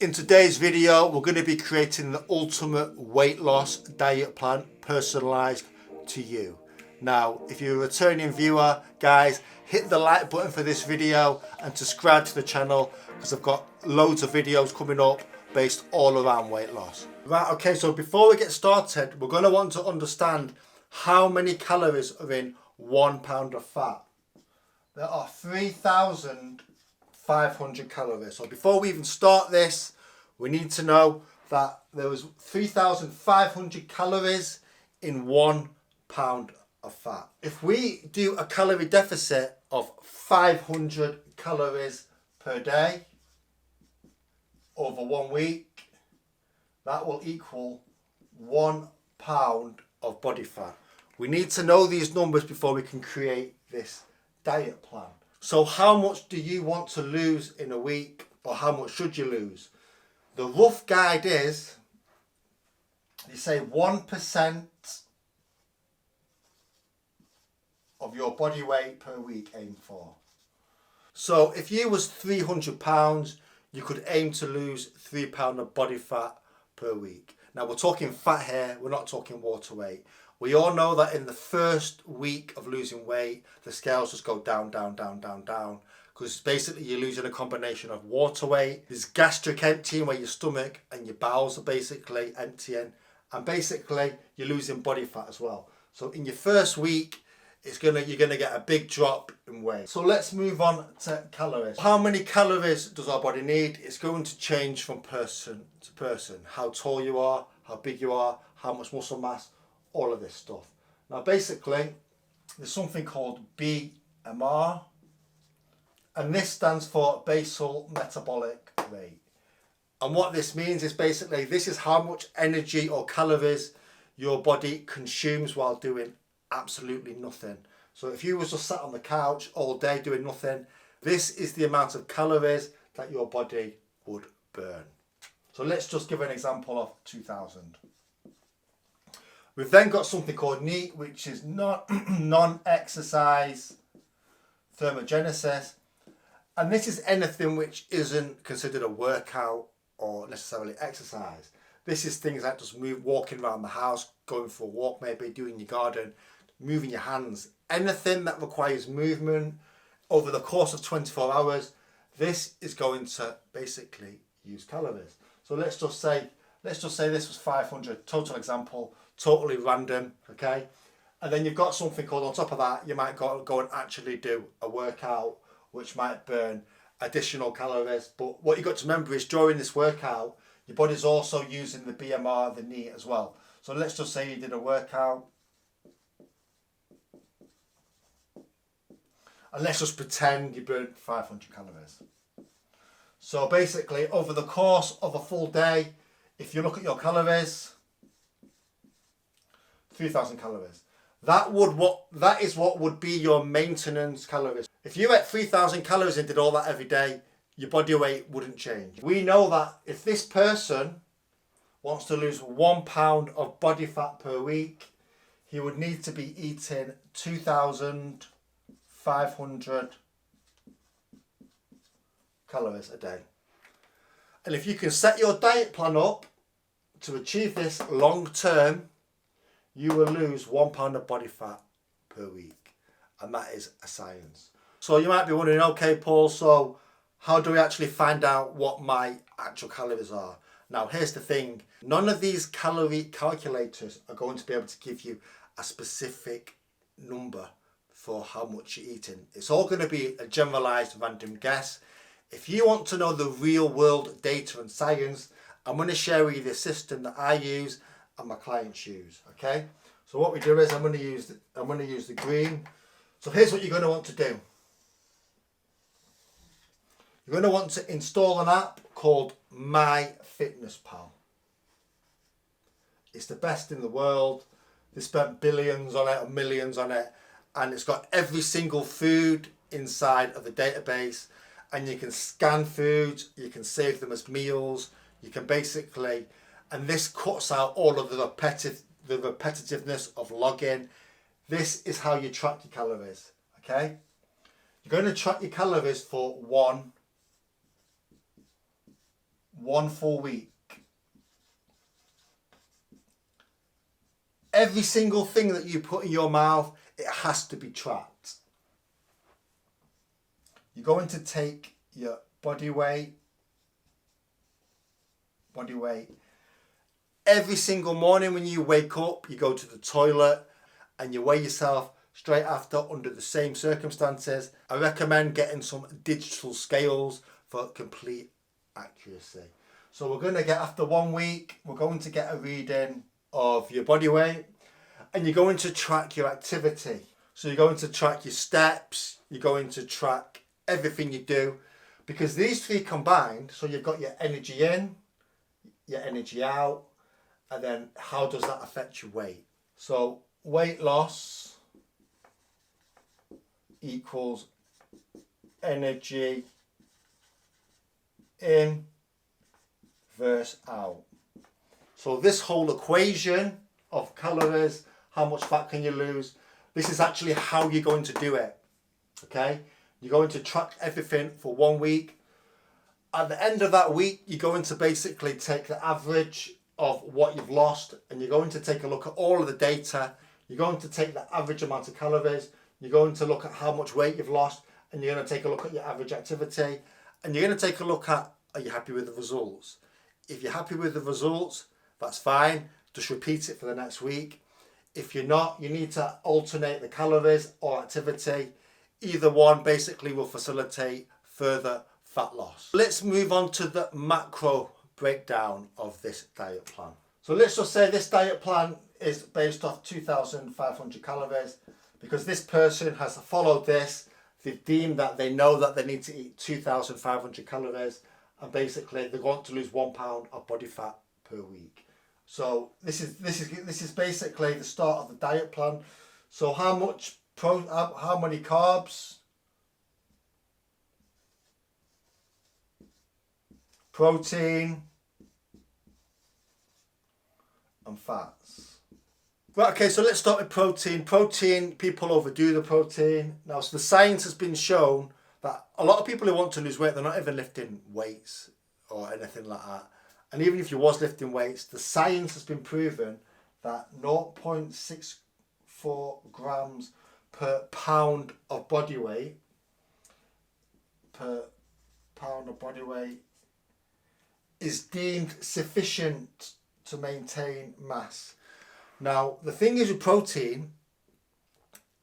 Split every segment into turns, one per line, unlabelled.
In today's video, we're going to be creating the ultimate weight loss diet plan personalized to you. Now, if you're a returning viewer, guys, hit the like button for this video and subscribe to the channel because I've got loads of videos coming up based all around weight loss. Right, okay, so before we get started, we're going to want to understand how many calories are in 1 pound of fat. There are 3,500 calories. So before we even start this, we need to know that there was 3,500 calories in 1 pound of fat. If we do a calorie deficit of 500 calories per day over 1 week, that will equal 1 pound of body fat. We need to know these numbers before we can create this diet plan. So how much do you want to lose in a week, or how much should you lose? The rough guide is, you say 1% of your body weight per week aim for. So if you was 300 pounds, you could aim to lose 3 pounds of body fat per week. Now we're talking fat here, we're not talking water weight. We all know that in the first week of losing weight, the scales just go down, down, down, down, down. Because basically you're losing a combination of water weight, there's gastric emptying where your stomach and your bowels are basically emptying. And basically you're losing body fat as well. So in your first week, you're gonna get a big drop in weight. So let's move on to calories. How many calories does our body need? It's going to change from person to person. How tall you are, how big you are, how much muscle mass, all of this stuff. Now basically, there's something called BMR, and this stands for basal metabolic rate. And what this means is basically this is how much energy or calories your body consumes while doing absolutely nothing. So if you was just sat on the couch all day doing nothing, this is the amount of calories that your body would burn. So let's just give an example of 2,000. We've then got something called NEAT, which is non-exercise thermogenesis. And this is anything which isn't considered a workout or necessarily exercise. This is things like just walking around the house, going for a walk, maybe doing your garden, moving your hands. Anything that requires movement over the course of 24 hours, this is going to basically use calories. So let's just say this was 500, total example, totally random, okay? And then you've got something called, on top of that, you might go and actually do a workout, which might burn additional calories. But what you've got to remember is during this workout, your body's also using the BMR, the NEAT as well. So let's just say you did a workout. And let's just pretend you burned 500 calories. So basically, over the course of a full day, if you look at your calories, 3,000 calories. That is what would be your maintenance calories. If you ate 3,000 calories and did all that every day, your body weight wouldn't change. We know that if this person wants to lose 1 pound of body fat per week, he would need to be eating 2,500 calories a day. And if you can set your diet plan up to achieve this long term, you will lose 1 pound of body fat per week. And that is a science. So you might be wondering, okay, Paul, so how do we actually find out what my actual calories are? Now, here's the thing. None of these calorie calculators are going to be able to give you a specific number for how much you're eating. It's all going to be a generalized random guess. If you want to know the real world data and science, I'm going to share with you the system that I use and my clients use. Okay, so what we do is I'm going to use the green. So here's what you're going to want to do. You're going to want to install an app called MyFitnessPal. It's the best in the world. They spent billions on it or millions on it, and it's got every single food inside of the database, and you can scan foods, you can save them as meals, you can basically, and this cuts out all of the repetitiveness of logging. This is how you track your calories, okay? You're going to track your calories for one 1 full week. Every single thing that you put in your mouth, it has to be tracked. You're going to take your body weight. Every single morning when you wake up, you go to the toilet and you weigh yourself straight after under the same circumstances. I recommend getting some digital scales for complete accuracy. So we're going to get, after 1 week, we're going to get a reading of your body weight, and you're going to track your activity. So you're going to track your steps, you're going to track everything you do, because these three combined, so you've got your energy in, your energy out, and then how does that affect your weight? So weight loss equals energy in versus out. So this whole equation of calories, how much fat can you lose, this is actually how you're going to do it. Okay? You're going to track everything for 1 week. At the end of that week, you're going to basically take the average of what you've lost, and you're going to take a look at all of the data. You're going to take the average amount of calories. You're going to look at how much weight you've lost, and you're going to take a look at your average activity, and you're going to take a look at, are you happy with the results? If you're happy with the results, that's fine. Just repeat it for the next week. If you're not, you need to alternate the calories or activity. Either one basically will facilitate further fat loss. Let's move on to the macro breakdown of this diet plan. So let's just say this diet plan is based off 2,500 calories, because this person has followed this. They've deemed that they know that they need to eat 2,500 calories, and basically they want to lose 1 pound of body fat per week. So this is basically the start of the diet plan. So how many carbs, protein, and fats. Right, okay, so let's start with protein. Protein, people overdo the protein. Now, so the science has been shown that a lot of people who want to lose weight, they're not even lifting weights or anything like that. And even if you was lifting weights, the science has been proven that 0.64 grams per pound of body weight is deemed sufficient to maintain mass. Now, the thing is with protein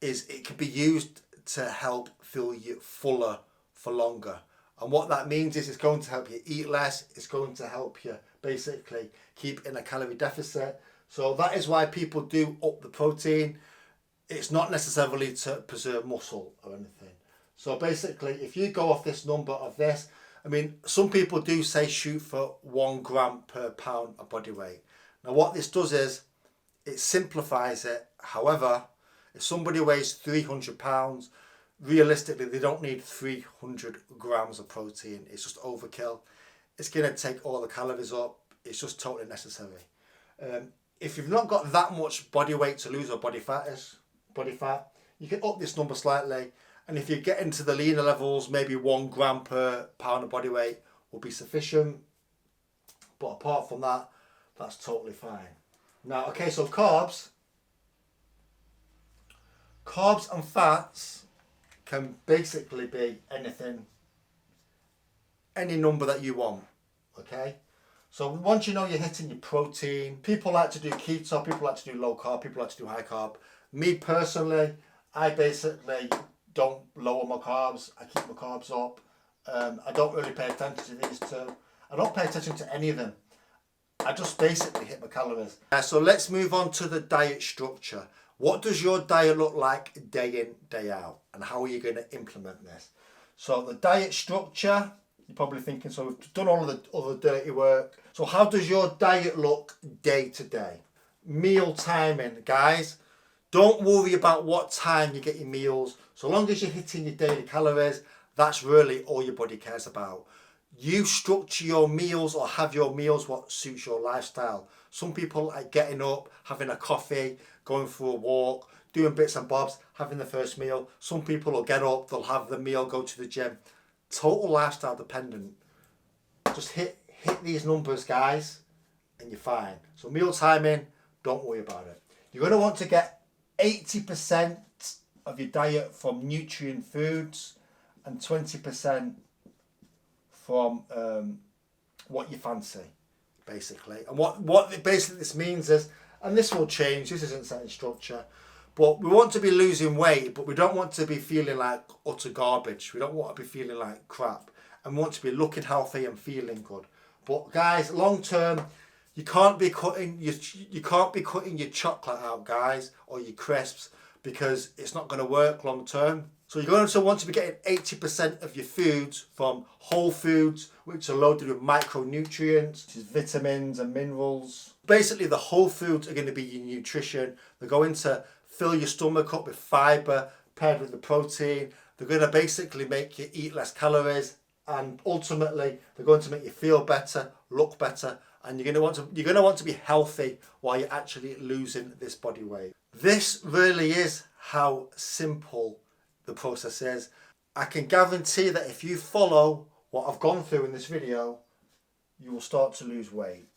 is it can be used to help fill you fuller for longer. And what that means is it's going to help you eat less. It's going to help you basically keep in a calorie deficit. So that is why people do up the protein. It's not necessarily to preserve muscle or anything. So basically, if you go off this number of this, I mean, some people do say shoot for 1 gram per pound of body weight. Now what this does is, it simplifies it. However, if somebody weighs 300 pounds, realistically, they don't need 300 grams of protein. It's just overkill. It's going to take all the calories up. It's just totally necessary. If you've not got that much body weight to lose, or body fat, you can up this number slightly. And if you get into the leaner levels, maybe 1 gram per pound of body weight will be sufficient. But apart from that, that's totally fine. Now, okay, so carbs and fats can basically be anything, any number that you want, okay? So once you know you're hitting your protein, people like to do keto, people like to do low carb, people like to do high carb. Me personally, I basically don't lower my carbs. I keep my carbs up. I don't really pay attention to these two. I don't pay attention to any of them. I just basically hit my calories. So let's move on to the diet structure. What does your diet look like day in, day out? And how are you going to implement this? So the diet structure, you're probably thinking, so we've done all of the other dirty work. So how does your diet look day to day? Meal timing, guys. Don't worry about what time you get your meals. So long as you're hitting your daily calories, that's really all your body cares about. You structure your meals or have your meals what suits your lifestyle. Some people like getting up, having a coffee, going for a walk, doing bits and bobs, having the first meal. Some people will get up, they'll have the meal, go to the gym. Total lifestyle dependent. Just hit hit these numbers, guys, and you're fine. So meal timing, don't worry about it. You're going to want to get 80% of your diet from nutrient foods and 20% from what you fancy, basically. And what basically this means is, and this will change, this isn't set in structure, but we want to be losing weight, but we don't want to be feeling like utter garbage. We don't want to be feeling like crap. And we want to be looking healthy and feeling good. But guys, long term, you can't be cutting your chocolate out, guys, or your crisps, because it's not going to work long term. So you're going to want to be getting 80% of your foods from whole foods, which are loaded with micronutrients, which is vitamins and minerals. Basically, the whole foods are going to be your nutrition. They're going to fill your stomach up with fibre paired with the protein. They're going to basically make you eat less calories, and ultimately they're going to make you feel better, look better, and you're going to want to be healthy while you're actually losing this body weight. This really is how simple the process is. I can guarantee that if you follow what I've gone through in this video, you will start to lose weight.